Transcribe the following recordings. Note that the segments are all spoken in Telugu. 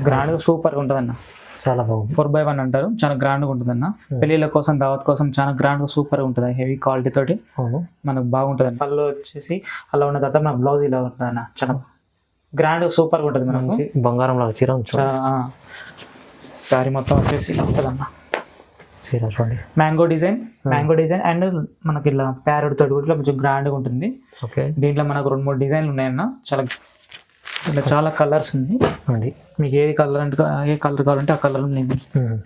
గ్రాండ్ సూపర్గా ఉంటుంది అన్న. చాలా బాగుంది. 4x1 అంటారు, చాలా గ్రాండ్గా ఉంటుంది అన్న. పెళ్ళిళ్ళ కోసం దావత్ కోసం చాలా గ్రాండ్గా సూపర్గా ఉంటుంది, హెవీ క్వాలిటీ తోటి మనకు బాగుంటుంది అన్న. పళ్ళు వచ్చేసి అలా ఉన్న తర్వాత మన బ్లౌజ్ ఇలా ఉంటుంది అన్న, చాలా గ్రాండ్గా సూపర్గా ఉంటుంది మనకు. బంగారం లాగా చీర శారీ మొత్తం వచ్చేసి ఇలా ఉంటుంది అన్న. చీర చూడండి, మ్యాంగో డిజైన్ అండ్ మనకి ఇలా ప్యారెట్ తోటి కూడా కొంచెం గ్రాండ్గా ఉంటుంది. ఓకే, దీంట్లో మనకు 2-3 డిజైన్లు ఉన్నాయన్న. ఇలా చాలా కలర్స్ ఉంది అండి. మీకు ఏ కలర్ కావాలంటే ఆ కలర్ నేను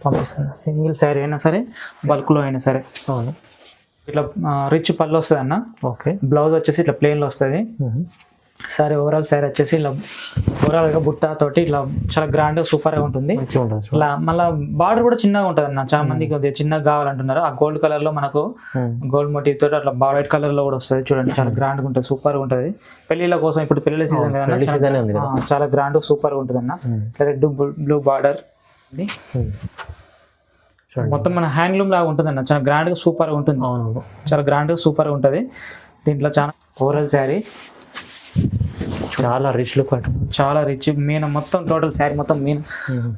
పంపిస్తాను. సింగిల్ శారీ అయినా సరే, బల్క్లో అయినా సరే. అవును, ఇట్లా రిచ్ పళ్ళు వస్తుంది అన్న. ఓకే, బ్లౌజ్ వచ్చేసి ఇట్లా ప్లెయిన్లో వస్తుంది. సారీ ఓవరాల్ శారీ వచ్చేసి ఇలా ఓవరాల్గా బుట్ట తోటి ఇలా చాలా గ్రాండ్గా సూపర్గా ఉంటుంది. ఇలా మళ్ళీ బార్డర్ కూడా చిన్నగా ఉంటుంది అన్న. చాలా మందికి కొద్దిగా చిన్నగా కావాలంటున్నారు. ఆ గోల్డ్ కలర్లో మనకు గోల్డ్ మోటివ్ తోటి అట్లా వైట్ కలర్లో కూడా వస్తుంది. చూడండి, చాలా గ్రాండ్గా ఉంటుంది, సూపర్గా ఉంటుంది. పెళ్ళిళ్ళ కోసం ఇప్పుడు పెళ్ళిళ్ళ సీజన్ కదా, చాలా గ్రాండ్గా సూపర్గా ఉంటుంది అన్న. రెడ్ బ్లూ బార్డర్ మొత్తం మన హ్యాండ్లూమ్ లాగా ఉంటుంది అన్న. చాలా గ్రాండ్గా సూపర్గా ఉంటుంది. చాలా గ్రాండ్గా సూపర్గా ఉంటుంది. దీంట్లో చాలా ఓవరాల్ శారీ చాలా రిచ్ లుక్, చాలా రిచ్ మీన మొత్తం టోటల్ శారీ మొత్తం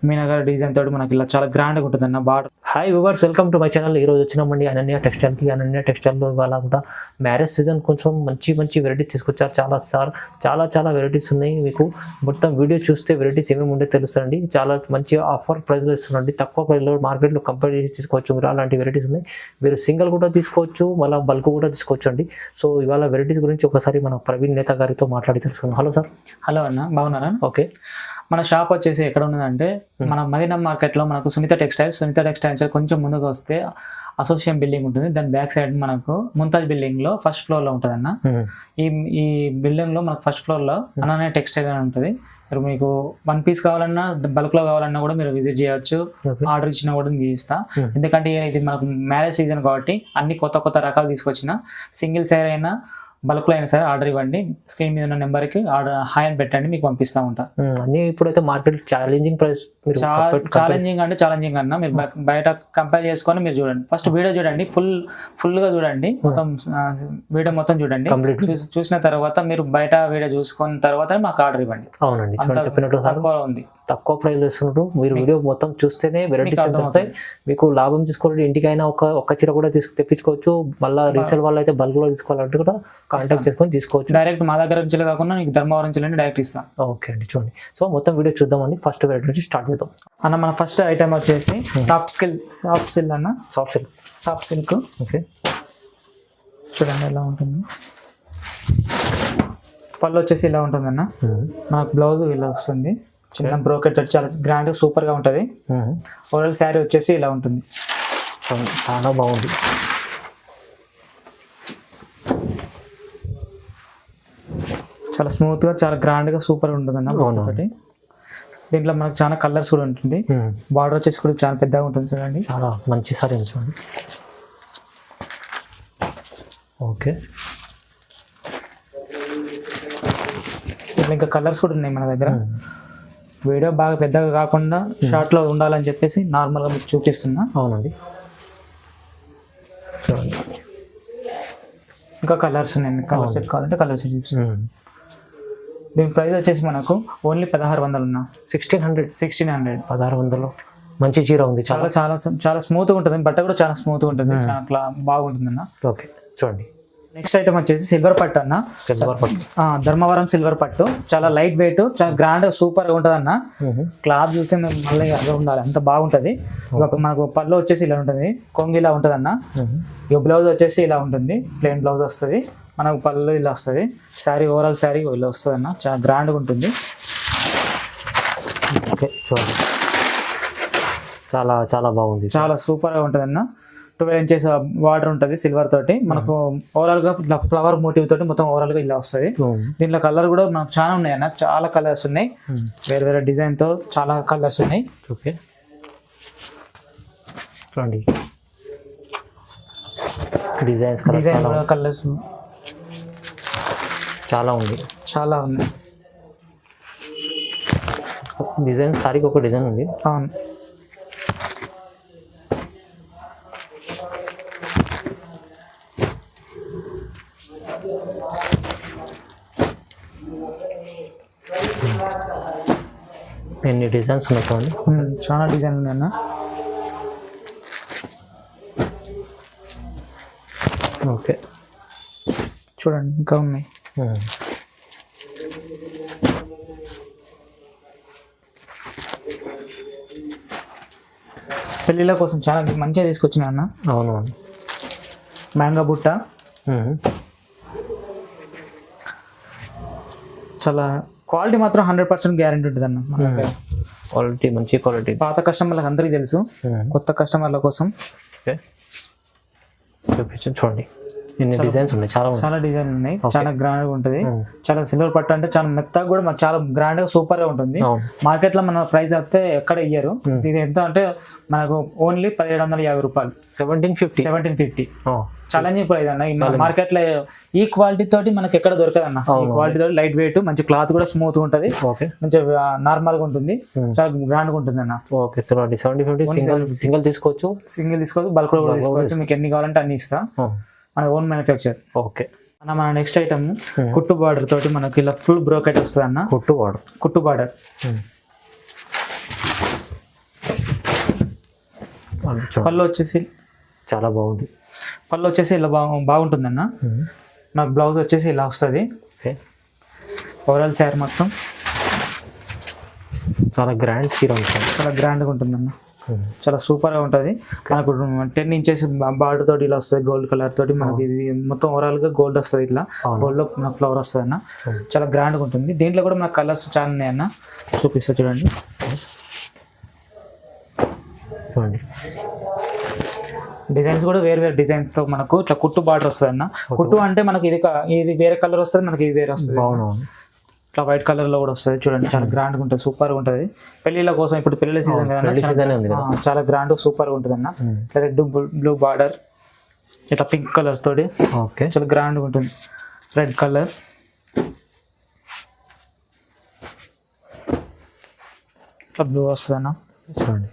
మీనగారి డిజైన్ తోటి మనకి ఇలా చాలా గ్రాండ్గా ఉంటుంది అన్న. Border. Hi viewers, welcome to my channel. ఈరోజు వచ్చినామండి అనన్య టెక్స్టైల్కి. అనన్య టెక్స్టైల్లో ఇవాళ కూడా మ్యారేజ్ సీజన్ కొంచెం మంచి వెరైటీస్ తీసుకొచ్చారు. చాలా వెరైటీస్ ఉన్నాయి. మీకు మొత్తం వీడియో చూస్తే వెరైటీస్ ఏమేమి ఉండే తెలుస్తుందండి. చాలా మంచి ఆఫర్ ప్రైస్లో ఇస్తున్నాండి. తక్కువ ప్రైస్లో మార్కెట్లో కంపేర్ చేసి తీసుకోవచ్చు. మీరు అలాంటి వెరైటీస్ ఉన్నాయి. మీరు సింగిల్ కూడా తీసుకోవచ్చు, మళ్ళీ బల్క్ కూడా తీసుకోవచ్చు అండి. సో ఇవాళ వెరైటీస్ గురించి ఒకసారి మన ప్రవీణ్ నేత గారితో మాట్లాడి తెలుసుకుందాం. Hello sir. హలో అన్న, బాగున్నారా? ఓకే, మన షాప్ వచ్చేసి ఎక్కడ ఉన్నదంటే మన మదీనా మార్కెట్లో మనకు సునీత టెక్స్టైల్స్ కొంచెం ముందుకు వస్తే అసోసియేషన్ బిల్డింగ్ ఉంటుంది. దాని బ్యాక్ సైడ్ మనకు ముంతాజ్ బిల్డింగ్ లో ఫస్ట్ ఫ్లోర్ లో ఉంటుంది అన్న. ఈ బిల్డింగ్ లో మనకు ఫస్ట్ ఫ్లోర్ లో అనన్య టెక్స్టైల్ అని ఉంటుంది. మీరు మీకు 1 పీస్ కావాలన్నా, బల్క్ లో కావాలన్నా కూడా మీరు విజిట్ చేయొచ్చు. ఆర్డర్ ఇచ్చినా కూడా నేను ఇస్తా. ఎందుకంటే ఇది మనకు మ్యారేజ్ సీజన్ కాబట్టి అన్ని కొత్త రకాలు తీసుకొచ్చిన. సింగిల్ శారీ అయినా బల్క్లో అయినా సరే ఆర్డర్ ఇవ్వండి. స్క్రీన్ మీద ఉన్న నెంబర్కి ఆర్డర్ హాయ్ అని పెట్టండి, మీకు పంపిస్తూ ఉంటా. అన్నీ ఇప్పుడైతే మార్కెట్ ఛాలెంజింగ్ ప్రైస్, ఛాలెంజింగ్ అన్న. మీరు బయట కంపేర్ చేసుకొని మీరు చూడండి. ఫస్ట్ వీడియో చూడండి, ఫుల్గా చూడండి, మొత్తం వీడియో మొత్తం చూడండి. చూసిన తర్వాత మీరు బయట వీడియో చూసుకున్న తర్వాత మాకు ఆర్డర్ ఇవ్వండి. అవునండి, చెప్పినట్టు తక్కువ ఉంది, తక్కువ ప్రైస్ ఇస్తున్నట్టు. మీరు వీడియో మొత్తం చూస్తేనే వెరైటీస్ వస్తాయి. మీకు లాభం తీసుకోవాలి. ఇంటికైనా ఒక చీర కూడా తెప్పించుకోవచ్చు. మళ్ళీ రీసేల్ వాళ్ళు అయితే బల్క్లో తీసుకోవాలంటే కూడా కాంటాక్ట్ చేసుకొని తీసుకోవచ్చు. డైరెక్ట్ మా దగ్గర నుంచి కాకుండా నీకు ధర్మవరం నుంచి డైరెక్ట్ ఇస్తాం. ఓకే అండి, చూడండి. సో మొత్తం వీడియో చూద్దామండి. ఫస్ట్ వెరైటీ నుంచి స్టార్ట్ చేద్దాం అన్న. మన ఫస్ట్ ఐటమ్ వచ్చేసి సాఫ్ట్ సిల్క్ అన్న. Soft silk. ఓకే, చూడండి ఎలా ఉంటుంది. పళ్ళు వచ్చేసి ఇలా ఉంటుంది అన్న. మనకు బ్లౌజ్ ఇలా వస్తుంది, చిన్న బ్రోకెట్ చాలా గ్రాండ్ సూపర్గా ఉంటుంది. ఓవరాల్ శారీ వచ్చేసి ఇలా ఉంటుంది. చాలా బాగుంది. చాలా స్మూత్గా, చాలా గ్రాండ్గా సూపర్గా ఉంటుంది అన్న. దీంట్లో మనకు చాలా కలర్స్ కూడా ఉంటుంది. బార్డర్ వచ్చేసి కూడా చాలా పెద్దగా ఉంటుంది. చూడండి, చాలా మంచి సారీ చూడండి. ఓకే, ఇట్లా ఇంకా కలర్స్ కూడా ఉన్నాయి మన దగ్గర. వీడియో బాగా పెద్దగా కాకుండా షార్ట్లో ఉండాలని చెప్పేసి నార్మల్గా మీకు చూపిస్తున్నా. అవునండి, చూడండి. ఇంకా కలర్స్ ఉన్నాయి. కలర్ సెట్ కావాలంటే కలర్ సెట్ చూపిస్తాను. దీని ప్రైస్ వచ్చేసి మనకు ఓన్లీ 1600 ఉన్నా. 1600. 1600 మంచి చీర ఉంది. చాలా స్మూత్గా ఉంటుంది. బట్ట కూడా చాలా స్మూత్గా ఉంటుంది, అట్లా బాగుంటుంది అన్న. ఓకే, చూడండి. నెక్స్ట్ ఐటమ్ వచ్చేసి సిల్వర్ పట్టు అన్న. ధర్మవరం సిల్వర్ పట్టు చాలా లైట్ వెయిట్, చాలా గ్రాండ్ సూపర్గా ఉంటుంది అన్న. క్లాత్ చూస్తే మేము మళ్ళీ అలా ఉండాలి, అంత బాగుంటుంది. మనకు పళ్ళు వచ్చేసి ఇలా ఉంటుంది, కొంగు ఇలా ఉంటుంది అన్న. ఇక బ్లౌజ్ వచ్చేసి ఇలా ఉంటుంది, ప్లెయిన్ బ్లౌజ్ వస్తుంది. మనకు పళ్ళు ఇలా వస్తుంది. శారీ ఓవరాల్ శారీ ఇలా వస్తుంది అన్న. చాలా గ్రాండ్గా ఉంటుంది. ఓకే, చూడండి. చాలా బాగుంది, చాలా సూపర్గా ఉంటుంది అన్న. 12 inches వాటర్ ఉంటుంది సిల్వర్ తోటి. మనకు ఓవరాల్గా ఇట్లా ఫ్లవర్ మోటివ్ తోటి మొత్తం ఓవరాల్గా ఇలా వస్తుంది. దీంట్లో కలర్ కూడా మనకు చాలా ఉన్నాయి అన్న. చాలా కలర్స్ ఉన్నాయి, వేరే డిజైన్తో చాలా కలర్స్ ఉన్నాయి. ఓకే, చూడండి. డిజైన్ కలర్స్ చాలా ఉన్నాయి. డిజైన్ సారీకి ఒక డిజైన్ ఉంది. అవును, ఎన్ని డిజైన్స్ ఉన్నాయి చూడండి. చాలా డిజైన్ ఉంది అన్న. ఓకే చూడండి ఇంకా ఉన్నాయి. పెళ్ళిళ్ళ కోసం చాలా మంచిగా తీసుకొచ్చిన అన్న. అవునవును. మ్యాంగో బుట్ట చాలా క్వాలిటీ మాత్రం 100% గ్యారెంటీ ఉంటుంది అన్న. క్వాలిటీ మంచి క్వాలిటీ. పాత కస్టమర్లకు అందరికీ తెలుసు, కొత్త కస్టమర్ల కోసం ఓకే చూపించండి. చూడండి ఎన్ని డిజైన్స్ ఉన్నాయి. చాలా డిజైన్ ఉన్నాయి. చాలా గ్రాండ్ గా ఉంటుంది. చాలా సిల్వర్ పట్టు అంటే చాలా మెత్తగా కూడా చాలా గ్రాండ్ గా సూపర్ గా ఉంటుంది. మార్కెట్ లో మన ప్రైస్ అయితే ఎక్కడ ఇయ్యరు. ఇది ఎంత అంటే మనకు ఓన్లీ 1750 రూపాయలు. 1750 ఛాలెంజింగ్ ప్రైస్ అన్న. మార్కెట్ లో ఈ క్వాలిటీ తోటి మనకి ఎక్కడ దొరకదు అన్న. ఈ క్వాలిటీ తోటి లైట్ వెయిట్, మంచి క్లాత్ కూడా స్మూత్ ఉంటది, మంచిగా నార్మల్ గా ఉంటుంది, చాలా గ్రాండ్ గా ఉంటుంది అన్న. ఓకే 1750 సింగిల్ తీసుకోవచ్చు, బల్క్ కూడా తీసుకోవచ్చు. మీకు ఎన్ని కావాలంటే అన్ని ఇస్తా. మన ఓన్ మ్యానుఫ్యాక్చర్. ఓకే అన్న మన నెక్స్ట్ ఐటమ్ కుట్టు బార్డర్ తోటి మనకి ఇలా ఫుల్ బ్రోకెట్ వస్తుంది అన్న. కుట్టు బార్డర్ పళ్ళు వచ్చేసి చాలా బాగుంది. పళ్ళు వచ్చేసి ఇలా బాగుంటుంది అన్న. నాకు బ్లౌజ్ వచ్చేసి ఇలా వస్తుంది. ఓవరాల్ శారీ మొత్తం చాలా గ్రాండ్ చీర ఉంటుంది. చాలా గ్రాండ్గా ఉంటుంది అన్న. చాలా సూపర్ గా ఉంటుంది. మనకు 10 ఇంచెస్ బార్డర్ తోటి ఇలా వస్తుంది, గోల్డ్ కలర్ తోటి. మనకి ఇది మొత్తం ఓవరాల్ గా గోల్డ్ వస్తుంది. ఇట్లా గోల్డ్ లో మనకు ఫ్లవర్ వస్తుంది అన్న. చాలా గ్రాండ్ గా ఉంటుంది. దీంట్లో కూడా మనకు కలర్స్ చాలా ఉన్నాయి అన్న. చూపిస్తా చూడండి. డిజైన్స్ కూడా వేరే వేరే డిజైన్స్ తో మనకు ఇట్లా కుట్టు బార్డర్ వస్తుంది అన్న. కుట్టు అంటే మనకి ఇది వేరే కలర్ వస్తుంది, మనకి ఇది వేరే వస్తుంది. ఇట్లా వైట్ కలర్ లో కూడా వస్తుంది. చూడండి చాలా గ్రాండ్ గా ఉంటుంది, సూపర్ గా ఉంటుంది. పెళ్లిళ్ళ కోసం ఇప్పుడు పెళ్లి సీజన్ కదా, చాలా గ్రాండ్ సూపర్ గా ఉంటుంది అన్న. రెడ్ బ్లూ బార్డర్, ఇట్లా పింక్ కలర్స్ తోటి చాలా గ్రాండ్ గా ఉంటుంది. రెడ్ కలర్, ఇట్లా బ్లూ వస్తుంది అన్న. చూడండి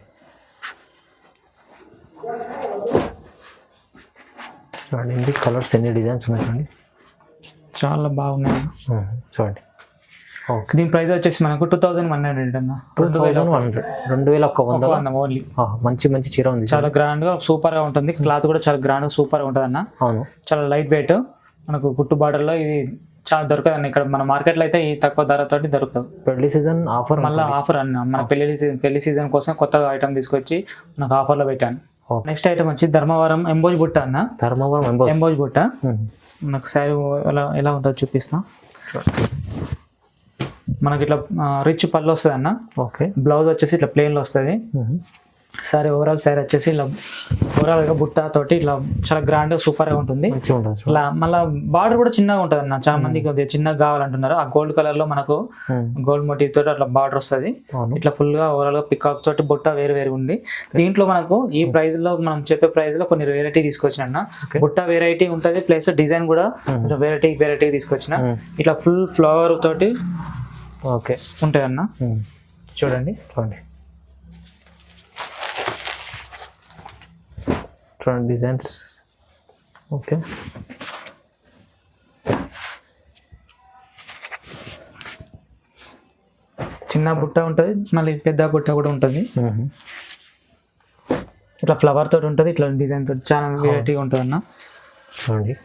చూడండి కలర్స్ ఎన్ని డిజైన్స్ ఉన్నాయి చూడండి, చాలా బాగున్నాయి. చూడండి దీని ప్రైస్ వచ్చేసి మనకు 2100 అన్న. 2100 ఓన్లీ. మంచి మంచి చీర ఉంది. చాలా గ్రాండ్ గా సూపర్ గా ఉంటుంది. క్లాత్ కూడా చాలా గ్రాండ్ గా సూపర్ గా ఉంటుంది అన్న. అవును చాలా లైట్ వెయిట్. మనకు కుట్టు బార్డర్ లో ఇది చాలా దొరకదు అన్న. ఇక్కడ మన మార్కెట్ లో అయితే ఈ తక్కువ ధరతోటి దొరకదు. పెళ్లి సీజన్ ఆఫర్, మళ్ళీ ఆఫర్ అన్న. మన పెళ్లి సీజన్ కోసం కొత్తగా ఐటమ్ తీసుకొచ్చి మనకు ఆఫర్ లో పెట్టాను. నెక్స్ట్ ఐటమ్ వచ్చి ధర్మవరం ఎంబోజ్ బుట్ట అన్న. ధర్మవరం ఎంబోజ్ బుట్ట మనకు శారీ ఎలా ఉంటుందో చూపిస్తాం. మనకి ఇట్లా రిచ్ పళ్ళు వస్తుంది అన్న. ఓకే బ్లౌజ్ వచ్చేసి ఇట్లా ప్లెయిన్ లో వస్తుంది. సారీ ఓవరాల్ శారీ వచ్చేసి ఇలా ఓవరాల్ గా బుట్ట తోటి ఇట్లా చాలా గ్రాండ్ గా సూపర్ గా ఉంటుంది. ఇలా మళ్ళీ బార్డర్ కూడా చిన్నగా ఉంటుంది అన్న. చాలా మందికి కొద్దిగా చిన్నగా కావాలంటున్నారు. ఆ గోల్డ్ కలర్ లో మనకు గోల్డ్ మోటివ్ తోటి అట్లా బార్డర్ వస్తుంది. ఇట్లా ఫుల్ గా ఓవరాల్ గా పికాక్ తోటి బుట్ట వేరు ఉంది. దీంట్లో మనకు ఈ ప్రైస్ లో మనం చెప్పే ప్రైస్ లో కొన్ని వెరైటీ తీసుకొచ్చిన అన్న. బుట్ట వెరైటీ ఉంటుంది, ప్లస్ డిజైన్ కూడా కొంచెం వెరైటీ తీసుకొచ్చిన. ఇట్లా ఫుల్ ఫ్లవర్ తోటి ఓకే ఉంటుంది అన్న. చూడండి డిజైన్స్. ఓకే చిన్న బుట్ట ఉంటుంది, మళ్ళీ పెద్ద బుట్ట కూడా ఉంటుంది. ఇట్లా ఫ్లవర్ తోటి ఉంటుంది, ఇట్లా డిజైన్ తోటి చాలా వెరైటీగా ఉంటుంది అన్న. చూడండి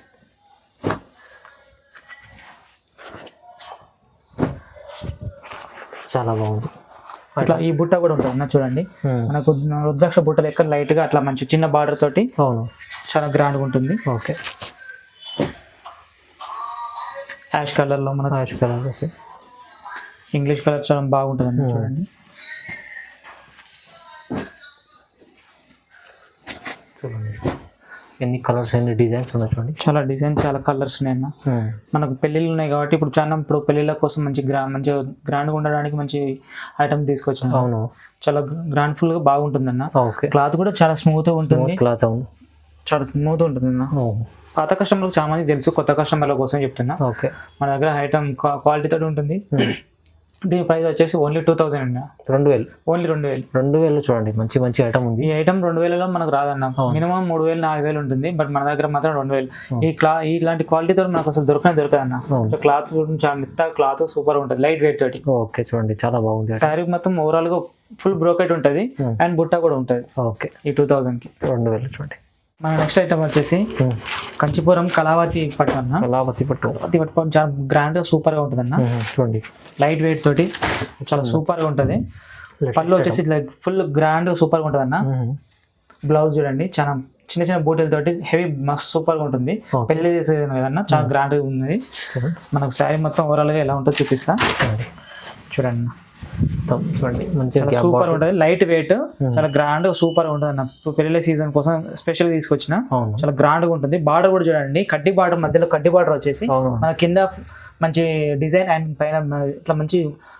చాలా బాగుంది. ఇట్లా ఈ బుట్ట కూడా ఉంటుంది అన్న. చూడండి మనకు రుద్రాక్ష బుట్ట లెక్క లైట్ గా అట్లా మంచి చిన్న బార్డర్ తోటి చాలా గ్రాండ్ గా ఉంటుంది. ఓకే యాష్ కలర్ లో మనకు యాష్ కలర్, ఇంగ్లీష్ కలర్ చాలా బాగుంటుంది అన్న. చూడండి ఎన్ని కలర్స్ ఎన్ని డిజైన్స్ ఉన్నాయి చూడండి. చాలా డిజైన్ చాలా కలర్స్ ఉన్నాయి అన్న. మనకు పెళ్ళిళ్ళు ఉన్నాయి కాబట్టి ఇప్పుడు పెళ్ళిళ్ళ కోసం మంచిగా గ్రాండ్గా ఉండడానికి మంచి ఐటమ్ తీసుకొచ్చాను. అవును చాలా గ్రాండ్ ఫుల్ గా బాగుంటుంది అన్న. క్లాత్ కూడా చాలా స్మూత్ గా ఉంటుంది. క్లాత్ అవును చాలా స్మూత్ ఉంటుంది అన్న. పాత కస్టమర్లకు చాలా మంది తెలుసు, కొత్త కస్టమర్ల కోసం చెప్తున్నా. ఓకే మన దగ్గర ఐటమ్ క్వాలిటీ తోటి ఉంటుంది. దీని ప్రైస్ వచ్చేసి ఓన్లీ 2000 అండి. 2000 ఓన్లీ 2000. 2000 చూడండి మంచి మంచి ఐటమ్ ఉంది. ఈ ఐటమ్ 2000లో మనకు రాదన్న. మినిమం 3000 4000 ఉంటుంది. బట్ మన దగ్గర మాత్రం 2000. ఇలాంటి క్వాలిటీతో మనకు అసలు దొరకదన్న. క్లాత్ చాలా మెత్త క్లాత్ సూపర్ ఉంటుంది, లైట్ వెయిట్ తోటి. ఓకే చూడండి చాలా బాగుంది. శారీ మొత్తం ఓవరాల్ గా ఫుల్ బ్రోకెట్ ఉంటుంది అండ్ బుట్ట కూడా ఉంటుంది. ఓకే ఈ 2000కి 2000 చూడండి. మన నెక్స్ట్ ఐటమ్ వచ్చేసి కంచిపురం కళావతి పట్టు అన్న. కళావతి పట్టు చాలా గ్రాండ్ గా సూపర్ గా ఉంటుంది అన్న. చూడండి లైట్ వెయిట్ తోటి చాలా సూపర్ గా ఉంటుంది. పళ్ళు వచ్చేసి ఫుల్ గ్రాండ్ సూపర్ గా ఉంటుంది అన్న. బ్లౌజ్ చూడండి చాలా చిన్న చిన్న బూటీలతోటి హెవీ మస్తు సూపర్ గా ఉంటుంది. పెళ్లి చేసేది కదన్నా చాలా గ్రాండ్ గా ఉంది. మనకు శారీ మొత్తం ఓవరాల్ గా ఎలా ఉంటుందో చూపిస్తా చూడండి. చూడండి మంచిగా సూపర్ ఉంటుంది, లైట్ వెయిట్, చాలా గ్రాండ్ సూపర్ ఉంటుంది అన్న. పెళ్లి సీజన్ కోసం స్పెషల్ గా తీసుకొచ్చిన చాలా గ్రాండ్ గా ఉంటుంది. బార్డర్ కూడా చూడండి, కడ్డీ బార్డర్ మధ్యలో కడ్డీ బార్డర్ వచ్చేసి మన కింద మంచి డిజైన్ అండ్ పైన ఇట్లా మంచి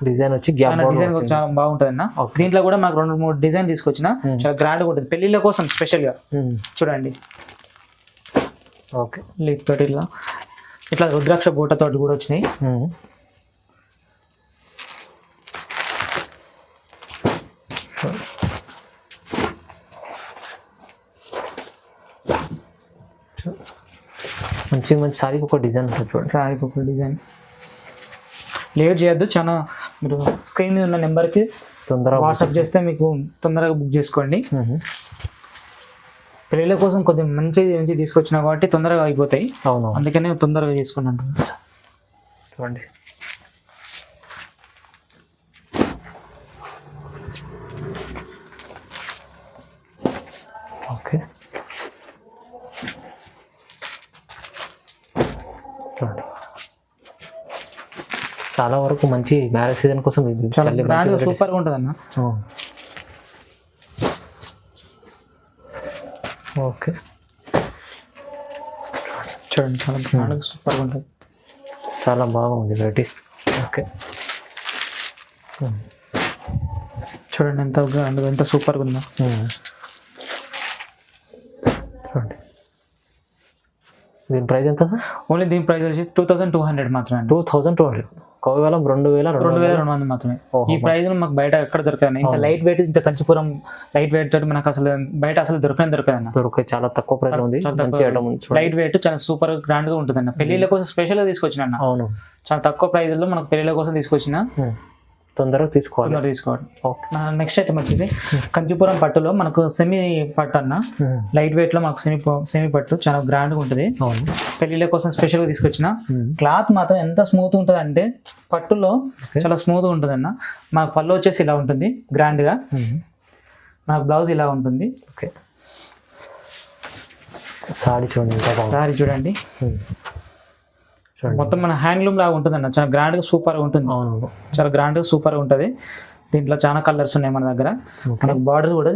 డిజైన్ వచ్చి డిజైన్ చాలా బాగుంటుంది అన్న. దీంట్లో కూడా మనకు 2-3 డిజైన్ తీసుకొచ్చిన చాలా గ్రాండ్ గా ఉంటుంది పెళ్లిళ్ళ కోసం స్పెషల్ గా. చూడండి ఓకే లీప్ తోటి ఇట్లా రుద్రాక్ష బూట తోటి కూడా వచ్చినాయి. మంచి మంచి సారీకి ఒక డిజైన్ ఉంటుంది చూడండి. సారీకి ఒక డిజైన్. లేట్ చేయొద్దు, చాలా మీరు స్క్రీన్ మీద ఉన్న నెంబర్కి తొందరగా వాట్సాప్ చేస్తే మీకు తొందరగా బుక్ చేసుకోండి. పెళ్ళిళ్ళ కోసం కొంచెం మంచి తీసుకొచ్చినా కాబట్టి తొందరగా అయిపోతాయి. అవును అందుకనే తొందరగా చేసుకున్నాను. చూడండి ఓకే చూడండి చాలా వరకు మంచి మ్యారేజ్ సీజన్ కోసం చాలా గ్రాండ్ సూపర్ గా ఉంటుంది అన్న. ఓకే చూడండి చాలా గ్రాండ్ సూపర్ గా ఉంటుంది, చాలా బాగుంది వెరైటీస్. ఓకే చూడండి ఎంత గ్రాండ్ ఎంత సూపర్ గా ఉందో. చూడండి దీని ప్రైస్ ఎంత? ఓన్లీ దీని ప్రైస్ వచ్చి 2200 మాత్రమే. 2200 కేవలం 2200 మాత్రమే. ఈ ప్రైస్ మాకు బయట ఎక్కడ దొరకదు. ఇంత లైట్ వెయిట్, ఇంత కంచిపురం లైట్ వెయిట్ తోటి మనకు అసలు బయట అసలు దొరకదన్న. దొరకదు, చాలా తక్కువ ప్రైస్ ఉంది. లైట్ వెయిట్ చాలా సూపర్ గ్రాండ్ గా ఉంటుంది అన్న. పెళ్లిళ్ళ కోసం స్పెషల్ గా తీసుకొచ్చిన అన్న. అవును చాలా తక్కువ ప్రైస్ లో మనకు పెళ్లిళ్ళ కోసం తీసుకొచ్చిన. తొందరగా తీసుకోవాలి. నెక్స్ట్ ఐటమ్ వచ్చేసి కంచిపురం పట్టులో మనకు సెమీ పట్టు అన్న. లైట్ వెయిట్ లో మనకు సెమీ పట్టు చాలా గ్రాండ్ గా ఉంటుంది. పెళ్లిళ్ళ కోసం స్పెషల్ గా తీసుకొచ్చిన. క్లాత్ మాత్రం ఎంత స్మూత్ ఉంటుంది అంటే పట్టులో చాలా స్మూత్ గా ఉంటుంది అన్న. మనకు పళ్ళు వచ్చేసి ఇలా ఉంటుంది గ్రాండ్ గా. మనకు బ్లౌజ్ ఇలా ఉంటుంది. ఓకే సారీ చూడండి, సారీ చూడండి మొత్తం మన హ్యాండ్లూమ్ లాగా ఉంటుంది అన్న. చాలా గ్రాండ్ గా సూపర్ గా ఉంటుంది. చాలా గ్రాండ్ గా సూపర్ గా ఉంటుంది. దీంట్లో చాలా కలర్స్ ఉన్నాయి మన దగ్గర. మనకు బార్డర్ కూడా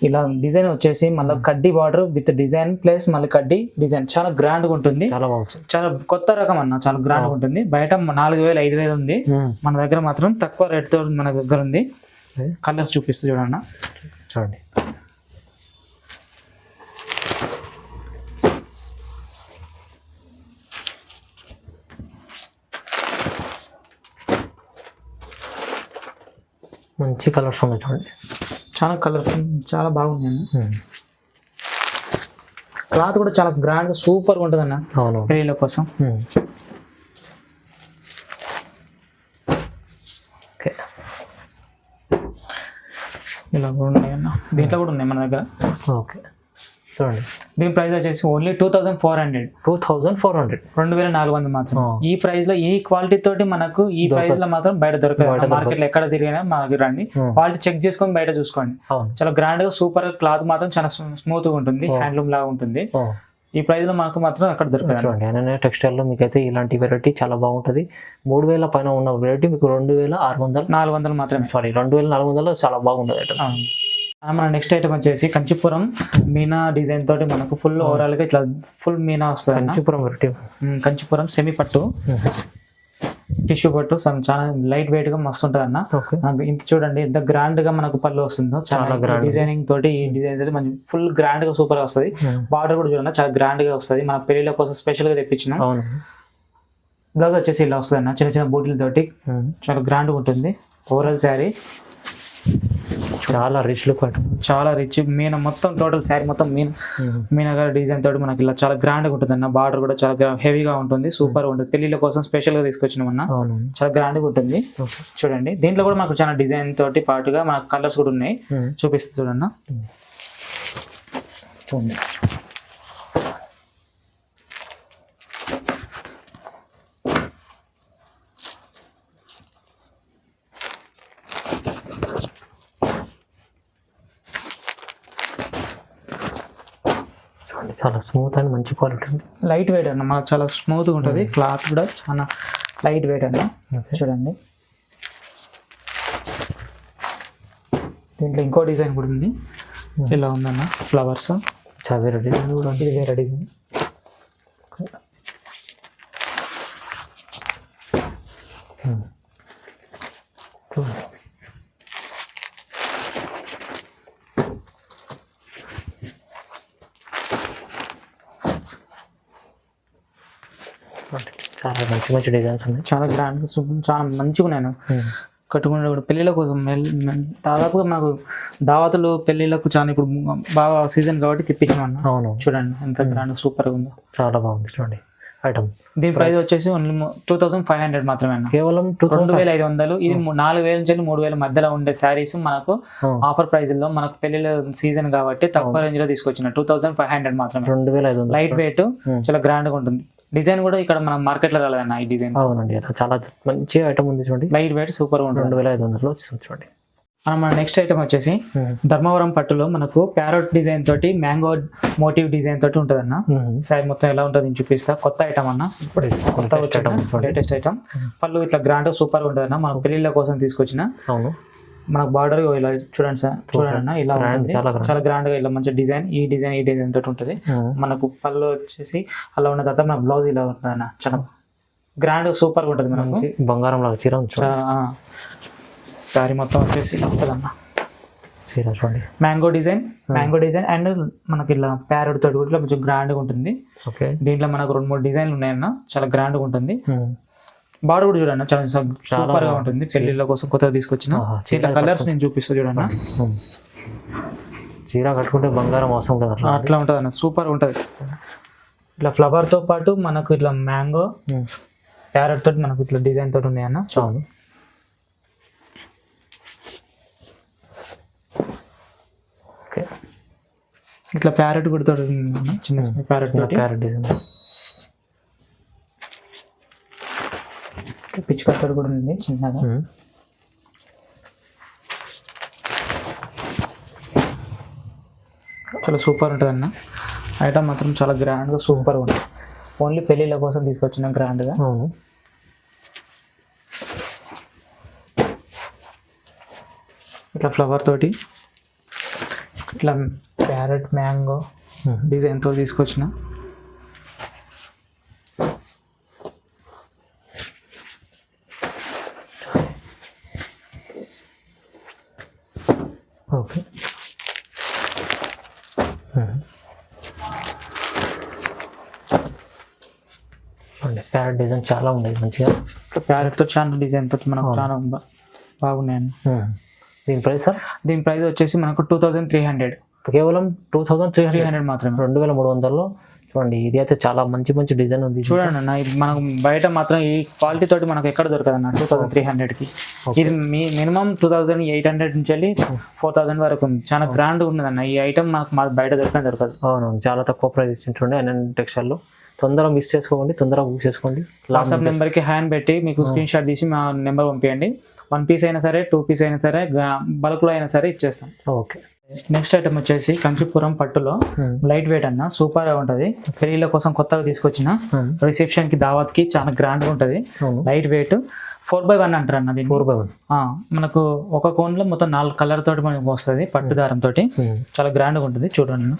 ఇలా డిజైన్ వచ్చేసి మళ్ళీ కడ్డీ బార్డర్ విత్ డిజైన్ ప్లస్ మళ్ళీ కడ్డీ డిజైన్ చాలా గ్రాండ్ గా ఉంటుంది. చాలా బాగుంది, చాలా కొత్త రకం అన్న. చాలా గ్రాండ్ గా ఉంటుంది. బయట 4000 5000 ఉంది, మన దగ్గర మాత్రం తక్కువ రేట్ తో మన దగ్గర ఉంది. కలర్స్ చూపిస్తూ చూడన్న. చూడండి మంచి కలర్స్ ఉన్నాయి చూడండి. చాలా కలర్స్ చాలా బాగున్నాయి. క్లాత్ కూడా చాలా గ్రాండ్ గా సూపర్ గా ఉంటుంది అన్న. అవును పెళ్లిళ్ళ కోసం. ఓకే ఇలా కూడా ఉన్నాయి అన్న. దీంట్లో కూడా ఉన్నాయి మన దగ్గర. ఓకే చూడండి దీని ప్రైస్ వచ్చేసి ఓన్లీ 2400. 2400 మాత్రం. ఈ ప్రైస్ లో ఈ క్వాలిటీ తోటి మనకు ఈ ప్రైస్ లో మాత్రం బయట దొరకదు. మార్కెట్ లో ఎక్కడ తిరిగినా మా దగ్గర రండి, క్వాలిటీ చెక్ చేసుకొని బయట చూసుకోండి. చాలా గ్రాండ్ గా సూపర్ క్లాత్ మాత్రం చాలా స్మూత్ గా ఉంటుంది, హ్యాండ్లూమ్ లాగా ఉంటుంది. ఈ ప్రైస్ లో మనకు మాత్రం ఎక్కడ దొరకదు. అనన్య టెక్స్టైల్ లో మీకు అయితే ఇలాంటి వెరైటీ చాలా బాగుంటుంది. 3000 పైన ఉన్న వెరైటీ మీకు 2600 మాత్రమే. సారీ 2400 చాలా బాగుంటుంది. మన నెక్స్ట్ ఐటమ్ వచ్చేసి కంచిపురం మీనా డిజైన్ తోటి మనకు ఫుల్ ఓవరాల్ గా ఇట్లా ఫుల్ మీనా వస్తుంది. కంచిపురం వెరైటీ, కంచిపురం సెమీ పట్టు టిష్యూ పట్టు చాలా లైట్ వెయిట్ గా మస్తు ఉంటుంది అన్న. మనకు ఇంత చూడండి ఎంత గ్రాండ్ గా మనకు పళ్ళు వస్తుందో. చాలా డిజైనింగ్ తోటి ఈ డిజైన్ తోటి మంచి ఫుల్ గ్రాండ్ గా సూపర్ గా వస్తుంది. బార్డర్ కూడా చూడండి చాలా గ్రాండ్ గా వస్తుంది. మన పెళ్లిళ్ళ కోసం స్పెషల్ గా తెప్పించిన. బ్లౌజ్ వచ్చేసి ఇలా వస్తుంది అన్న, చిన్న చిన్న బూటీలతోటి చాలా గ్రాండ్గా ఉంటుంది. ఓవరాల్ శారీ చాలా రిచ్ లుక్ అంట, చాలా రిచ్ మీన మొత్తం టోటల్ శారీ మొత్తం మీనగారి డిజైన్ తోటి మనకి ఇలా చాలా గ్రాండ్గా ఉంటుంది అన్న. బార్డర్ కూడా చాలా హెవీగా ఉంటుంది, సూపర్ ఉంటుంది. పెళ్లిళ్ళ కోసం స్పెషల్గా తీసుకొచ్చినామన్నా, చాలా గ్రాండ్గా ఉంటుంది. చూడండి దీంట్లో కూడా మనకు చాలా డిజైన్ తోటి పాటుగా మనకు కలర్స్ కూడా ఉన్నాయి, చూపిస్తుంది చూడన్న. చూడండి చాలా స్మూత్ అండ్ మంచి క్వాలిటీ ఉంది. లైట్ వెయిట్ అన్న, మనకు చాలా స్మూత్గా ఉంటుంది. క్లాత్ కూడా చాలా లైట్ వెయిట్ అన్న. చూడండి దీంట్లో ఇంకో డిజైన్ కూడా ఉంది, ఇలా ఉందన్న ఫ్లవర్స్. చాలా వేరే డిజైన్ కూడా ఉంది. ఇది వేరే డిజైన్. చాలా మంచి మంచి డిజైన్స్ ఉన్నాయి, చాలా గ్రాండ్ చాలా మంచిగా ఉన్నాయి. కట్టుకుంటే కూడా పెళ్ళిళ్ళ కోసం దాదాపుగా మనకు దావతులు పెళ్ళిళ్ళకు చాలా ఇప్పుడు బాగా సీజన్ కాబట్టి తెప్పించాం అన్న. అవును చూడండి ఎంత గ్రాండ్ సూపర్గా ఉందో, చాలా బాగుంది. చూడండి ఐటమ్ దీని ప్రైస్ వచ్చేసి ఓన్లీ 2500 మాత్రమే అన్న, కేవలం 2500. ఇది 4000 నుంచి 3000 మధ్యలో ఉండే శారీస్ మనకు ఆఫర్ ప్రైస్ లో మనకు పెళ్లిళ్ళ సీజన్ కాబట్టి తక్కువ రేంజ్ లో తీసుకొచ్చిన 2500 మాత్రమే. 2500 లైట్ వెయిట్ చాలా గ్రాండ్ గా ఉంటుంది. డిజైన్ కూడా ఇక్కడ మనం మార్కెట్ లో రాలేదన్న ఈ డిజైన్. అవునండి చాలా మంచి ఐటమ్ ఉంది. చూడండి లైట్ వెయిట్ సూపర్ గా ఉంటుంది. 2500లో వచ్చింది. చూడండి మన నెక్స్ట్ ఐటమ్ వచ్చేసి ధర్మవరం పట్టులో మనకు ప్యారెట్ డిజైన్ తోటి మ్యాంగో మోటివ్ డిజైన్ తోటి ఉంటుంది అన్న. సారీ మొత్తం ఎలా ఉంటుంది నేను చూపిస్తా. కొత్త ఐటమ్ అన్న, లేటెస్ట్ ఐటమ్. పళ్ళు ఇట్లా గ్రాండ్ సూపర్ ఉంటుంది అన్న, మన పెళ్లిళ్ళ కోసం తీసుకొచ్చిన. అవును మనకు బార్డర్ ఇలా చూడండి సార్, చూడండి అన్న ఇలా ఉంటుంది, చాలా గ్రాండ్ గా ఇలా మంచి డిజైన్. ఈ డిజైన్ తోటి ఉంటుంది మనకు. పళ్ళు వచ్చేసి అలా ఉన్న తర్వాత మన బ్లౌజ్ ఇలా ఉంటుంది అన్న, చాలా గ్రాండ్ సూపర్ గా ఉంటుంది మనకు. బంగారం లాగా చీర సారీ మొత్తం వచ్చేసి ఇలా ఉంటుంది అన్న. చీర చూడండి మ్యాంగో డిజైన్ అండ్ మనకి ఇలా ప్యారెట్ తోటి కూడా కొంచెం గ్రాండ్ గా ఉంటుంది. ఓకే దీంట్లో మనకు 2-3 డిజైన్లు ఉన్నాయన్న, చాలా గ్రాండ్ గా ఉంటుంది. బార్డర్ కూడా చూడండి చాలా సూపర్ గా ఉంటుంది. పెళ్లిళ్ళ కోసం కొత్తగా తీసుకొచ్చిన కలర్స్ నేను చూపిస్తా చూడన్న. చీర కట్టుకుంటే బంగారం అవసరం లేదు, అట్లా ఉంటుంది అన్న, సూపర్ ఉంటుంది. ఇట్లా ఫ్లవర్ తో పాటు మనకు ఇట్లా మ్యాంగో ప్యారెట్ తోటి మనకు ఇట్లా డిజైన్ తోటి ఉన్నాయన్న. చాలు ఇట్లా ప్యారెట్ కూడా తోటి చిన్న ప్యారెట్ డిజైన్. పిచ్చి కత్తర్ కూడా ఉంది చిన్నగా. చాలా సూపర్ ఉంటుంది అన్న. ఐటమ్ మాత్రం చాలా గ్రాండ్గా సూపర్గా ఉంటుంది. ఓన్లీ పెళ్ళిళ్ళ కోసం తీసుకొచ్చిన గ్రాండ్గా. అవును ఇట్లా ఫ్లవర్ తోటి ఇట్లా ప్యారెట్ మ్యాంగో డిజైన్తో తీసుకొచ్చిన. ఓకే ప్యారెట్ డిజైన్ చాలా ఉన్నాయి మంచిగా. ప్యారెట్తో చాలా డిజైన్ తోటి మనకు చాలా బాగున్నాయండి. దీని ప్రైస్ సార్? దీని ప్రైస్ వచ్చేసి మనకు 2300. కేవలం 2300 మాత్రమే. 2300లో చూడండి. ఇది అయితే చాలా మంచి మంచి డిజైన్ ఉంది. చూడండి అన్న, ఇది మనకు బయట మాత్రం ఈ క్వాలిటీ తోటి మనకు ఎక్కడ దొరకదు అన్న 2300కి. ఇది మినిమం 2800 నుంచి వెళ్ళి 4000 వరకు ఉంది. చాలా గ్రాండ్ ఉన్నది అన్న ఈ ఐటమ్. మాకు బయట దొరకదు. అవునవును, చాలా తక్కువ ప్రైస్ ఇచ్చింటుండే అన్ని టెక్స్టైల్లో. తొందరగా మిస్ చేసుకోండి, తొందరగా బుక్ చేసుకోండి. వాట్సాప్ నెంబర్కి హ్యాండ్ పెట్టి మీకు స్క్రీన్ షాట్ తీసి మా నెంబర్ పంపించండి. 1 పీస్ అయినా సరే 2 పీస్ అయినా సరే బల్క్లో అయినా సరే ఇచ్చేస్తాం. ఓకే. నెక్స్ట్ ఐటమ్ వచ్చేసి కంచిపురం పట్టులో లైట్ వెయిట్ అన్న, సూపర్ గా ఉంటుంది. పెళ్లిళ్ళ కోసం కొత్తగా తీసుకొచ్చిన రిసెప్షన్ కి దావత్ కి చాలా గ్రాండ్ గా ఉంటుంది. లైట్ వెయిట్ 4x1 అంటారు అన్న. 4x1 మనకు ఒక కోన్ లో మొత్తం 4 కలర్ తోటి మనకు వస్తుంది, పట్టు దారం తోటి. చాలా గ్రాండ్ గా ఉంటుంది. చూడండి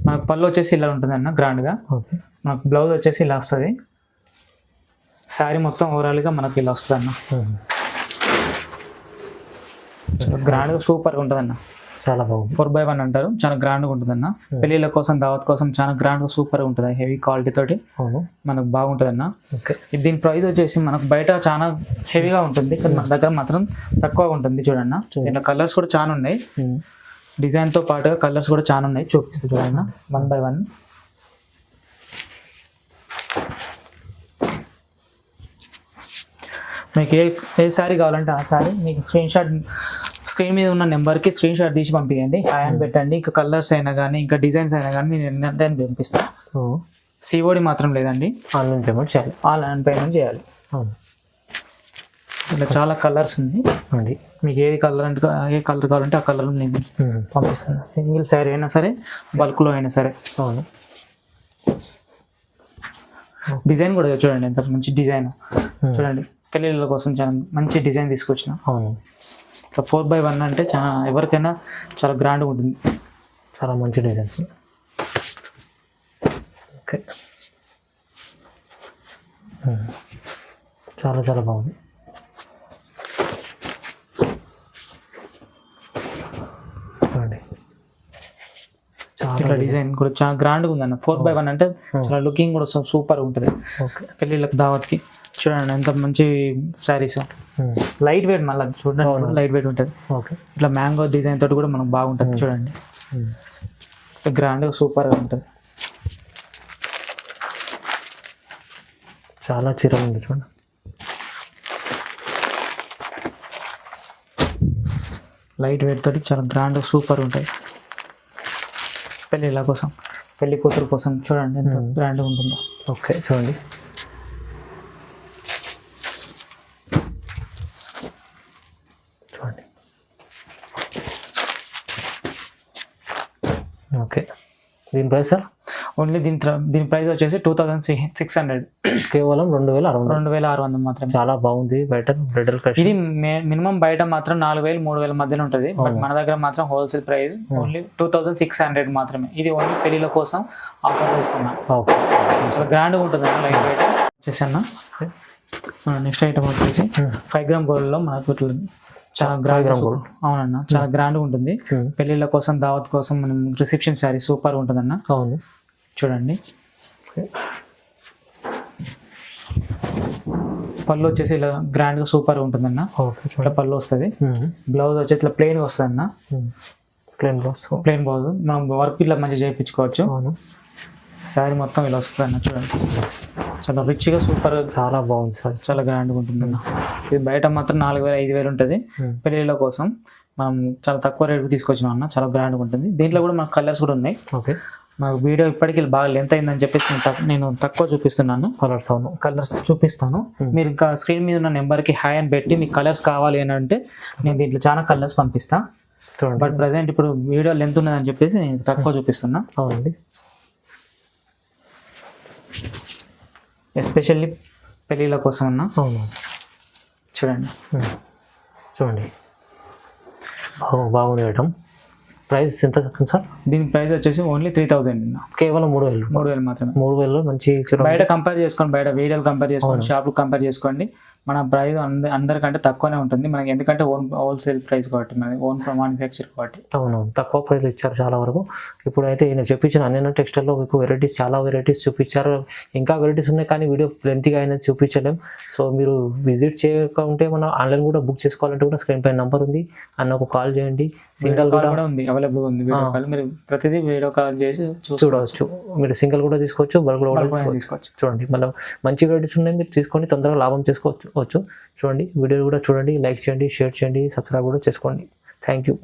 మనకు పళ్ళు వచ్చేసి ఇలా ఉంటుంది అన్న గ్రాండ్ గా. మనకు బ్లౌజ్ వచ్చేసి ఇలా వస్తుంది. శారీ మొత్తం ఓవరాల్ గా మనకి ఇలా వస్తుంది అన్న. గ్రాండ్ గా సూపర్ గా ఉంటుంది అన్న. చాలా బాగుంది. 4x1 అంటారు, చాలా గ్రాండ్గా ఉంటుంది అన్న. పెళ్ళిళ్ళ కోసం దావత్ కోసం చాలా గ్రాండ్గా సూపర్ ఉంటుంది, హెవీ క్వాలిటీ తోటి అవును. మనకు బాగుంటుంది అన్న. ఓకే. దీని ప్రైస్ వచ్చేసి మనకు బయట చాలా హెవీగా ఉంటుంది, కానీ మన దగ్గర మాత్రం తక్కువగా ఉంటుంది. చూడన్న, దీంట్లో కలర్స్ కూడా చాలా ఉన్నాయి, డిజైన్తో పాటుగా కలర్స్ కూడా చాలా ఉన్నాయి, చూపిస్తుంది చూడన్న 1x1. మీకు ఏ శారీ కావాలంటే ఆ శారీ మీకు స్క్రీన్ మీద ఉన్న నెంబర్కి స్క్రీన్ షాట్ తీసి పంపించండి, హ్యాండ్ పెట్టండి. ఇంకా కలర్స్ అయినా కానీ ఇంకా డిజైన్స్ అయినా కానీ నేను ఏంటంటే పంపిస్తాను. సిఓడి మాత్రం లేదండి, ఆన్లైన్ పేమెంట్ చేయాలి. ఆన్లైన్ పేమెంట్ చేయాలి. ఇలా చాలా కలర్స్ ఉంది, మీకు ఏ కలర్ కావాలంటే ఆ కలర్ నేను పంపిస్తాను. సింగిల్ శారీ అయినా సరే, బల్క్లో అయినా సరే. అవును. డిజైన్ కూడా చూడండి, ఎంత మంచి డిజైన్ చూడండి. పెళ్ళిళ్ళ కోసం చాలా మంచి డిజైన్ తీసుకొచ్చిన. అవును. 4x1 అంటే చాలా ఎవరికైనా చాలా గ్రాండ్గా ఉంటుంది, చాలా మంచి డిజైన్స్. ఓకే. చాలా చాలా బాగుంది. చూడండి, ఇట్లా డిజైన్ కూడా చాలా గ్రాండ్గా ఉందన్న. 4x1 అంటే చాలా లుకింగ్ కూడా సూపర్ ఉంటుంది. ఓకే. పెళ్ళిళ్ళకి దావత్కి చూడండి ఎంత మంచి శారీస్, లైట్ వెయిట్, మళ్ళీ చూడండి లైట్ వెయిట్ ఉంటుంది. ఓకే. ఇట్లా మ్యాంగో డిజైన్ తోటి కూడా మనకు బాగుంటుంది చూడండి, గ్రాండ్గా సూపర్గా ఉంటుంది. చాలా చీరలు ఉంది చూడండి. లైట్ వెయిట్ తోటి చాలా గ్రాండ్గా సూపర్ ఉంటాయి పెళ్ళిళ్ళ కోసం, పెళ్లి కూతురు కోసం చూడండి ఎంత గ్రాండ్గా ఉంటుందో. ఓకే. చూడండి, చూడండి. ఓకే. దీని ప్రైస్ సార్? ఓన్లీ దీని ప్రైస్ వచ్చేసి 2600, కేవలం 2600 మాత్రమే. చాలా బాగుంది. బయట బ్రైడల్ కలెక్షన్ ఇది మినిమం బయట మాత్రం 4000-3000 మధ్యలో ఉంటుంది, బట్ మన దగ్గర మాత్రం హోల్సేల్ ప్రైస్ ఓన్లీ 2600 మాత్రమే. ఇది ఓన్లీ పెళ్లిల కోసం ఆఫర్ ఇస్తున్నాను. చాలా గ్రాండ్గా ఉంటుంది అన్న, లైట్ వెయిట్ వచ్చేసి అన్న. నెక్స్ట్ ఐటమ్ వచ్చేసి 5 గ్రామ్ గోల్డ్లో మనకు చాలా గ్రాండ్, అవునన్న, చాలా గ్రాండ్గా ఉంటుంది. పెళ్లిళ్ళ కోసం దావత్ కోసం మనం రిసెప్షన్ శారీ సూపర్ ఉంటుంది అన్న. అవును. చూడండి, పళ్ళు వచ్చేసి ఇలా గ్రాండ్గా సూపర్ ఉంటుంది అన్న. ఇట్లా పళ్ళు వస్తుంది, బ్లౌజ్ వచ్చేసి ఇట్లా ప్లెయిన్ వస్తుంది అన్న. ప్లెయిన్ బ్లౌజ్ మనం వర్క్ ఇట్లా మంచిగా చేయించుకోవచ్చు. శారీ మొత్తం ఇలా వస్తుంది అన్న. చూడండి, చాలా రిచ్గా సూపర్, చాలా బాగుంది సార్, చాలా గ్రాండ్గా ఉంటుంది అన్న. ఇది బయట మాత్రం 4000-5000 ఉంటుంది. పెళ్ళిళ్ళ కోసం మనం చాలా తక్కువ రేటుకి తీసుకొచ్చినాం అన్న, చాలా గ్రాండ్గా ఉంటుంది. దీంట్లో కూడా మనకు కలర్స్ కూడా ఉన్నాయి. ఓకే. మాకు వీడియో ఇప్పటికీ బాగా లెంత్ అయిందని చెప్పేసి నేను తక్కువ చూపిస్తున్నాను. కలర్స్ చూపిస్తాను. మీరు ఇంకా స్క్రీన్ మీద ఉన్న నెంబర్కి హాయ్ అని పెట్టి మీకు కలర్స్ కావాలి అని అంటే నేను దీంట్లో చాలా కలర్స్ పంపిస్తాను. బట్ ప్రజెంట్ ఇప్పుడు వీడియో లెంత్ ఉన్నదని చెప్పేసి నేను తక్కువ చూపిస్తున్నా. అవునండి. ఎస్పెషల్లీ పెళ్ళిళ్ళ కోసం అన్న. అవును. చూడండి, చూడండి, బాగుంది ఐటమ్. ప్రైస్ ఎంత సార్? దీని ప్రైస్ వచ్చేసి ఓన్లీ 3000, కేవలం 3000 మాత్రమే. 3000 మంచి బయట కంపేర్ చేసుకోండి, బయట వీడియోలు కంపేర్ చేసుకోండి, షాప్ కంపేర్ చేసుకోండి. మన ప్రైస్ అందరికంటే తక్కువనే ఉంటుంది మనకి, ఎందుకంటే హోల్సేల్ ప్రైస్ కాబట్టి, మనది ఓన్ మ్యానుఫ్యాక్చర్ కాబట్టి. అవునవును, తక్కువ ప్రైస్ ఇచ్చారు చాలా వరకు. ఇప్పుడు అయితే నేను చూపించిన అన్ని టెక్స్టైల్లో మీకు వెరైటీస్, చాలా వెరైటీస్ చూపించారు. ఇంకా వెరైటీస్ ఉన్నాయి కానీ వీడియో లెంతీగా అయినా చూపించలేం. సో మీరు విజిట్ చేయకుంటే మనం ఆన్లైన్ కూడా బుక్ చేసుకోవాలంటే కూడా స్క్రీన్ పైన నెంబర్ ఉంది, అన్నకు కాల్ చేయండి. సింగిల్ కూడా ఉంది, అవైలబుల్ ఉంది. మీరు ప్రతిదీ వీడియో కాల్ చేసి చూడవచ్చు. మీరు సింగిల్ కూడా తీసుకోవచ్చు, బల్క్ కూడా తీసుకోవచ్చు. చూడండి, మళ్ళీ మంచి వెరైటీస్ ఉన్నాయి, మీరు తీసుకొని తొందరగా లాభం చేసుకోవచ్చు. చూడండి, వీడియో కూడా చూడండి, లైక్ చేయండి, షేర్ చేయండి, సబ్స్క్రైబ్ కూడా చేసుకోండి. Thank you.